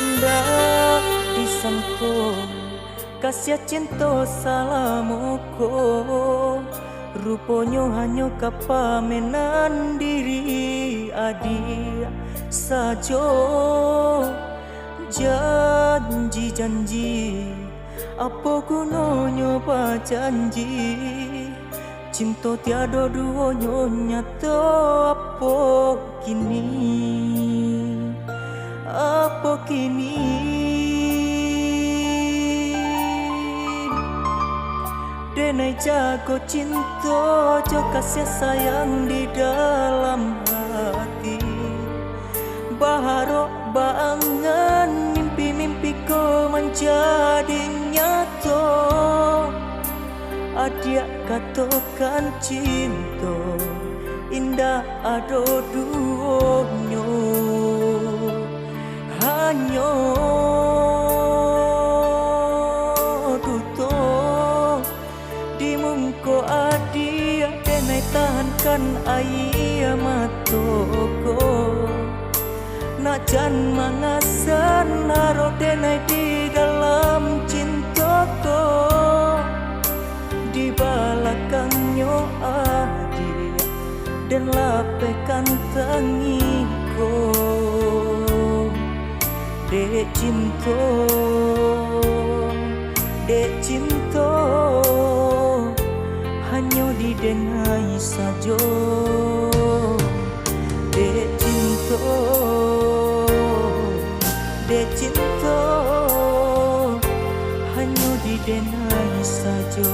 Ndak disangko kasih cinta salamuko, rupanya hanya kapamenan diri adi sajo. Janji-janji apa gunanya janji, cinta tiada duanya nyata apa kini denai jago cinta, jo kasih sayang di dalam hati. Baharok bangan mimpi-mimpiku menjadi nyata. Adia katakan cinta indah ada duonyo, hanya duto di mungko adia denai tahankan air matoko. Nak jan mangasan haro denai di dalam cintaku, di belakangnya adia dan lapekan tangiku. Dek cinta hanya didenai saja. Dek cinta hanya didenai saja.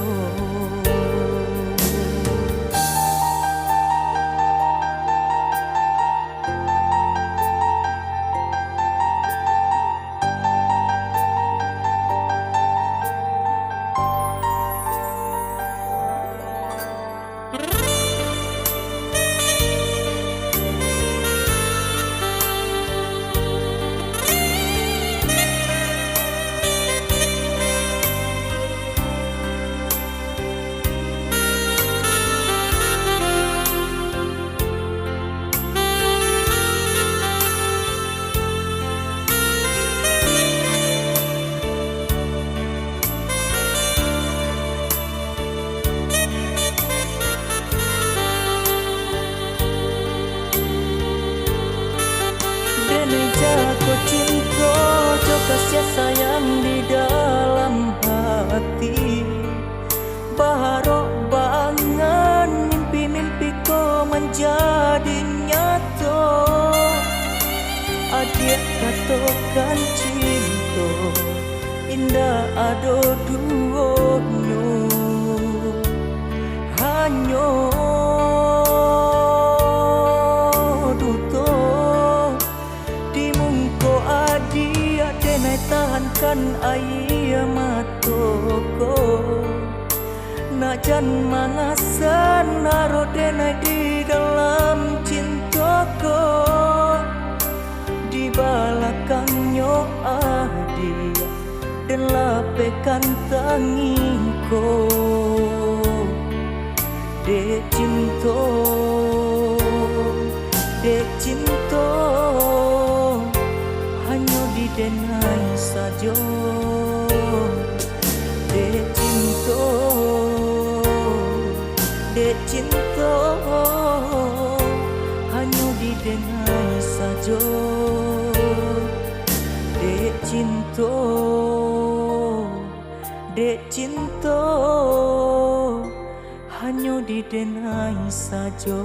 Jago cinta, jo kasih sayang di dalam hati. Baharok bangan mimpi-mimpiku menjadi nyata. Adik katakan cinta indah ada duonyo, hanya tahankan air matoko. Nak jan mangasan haro denai di dalam cintaku, di belakangnya adia dan lapekan tangiku. Dek cinta hanya didenai saja. Dek cinta hanya didenai saja. Dek cinta hanya didenai saja.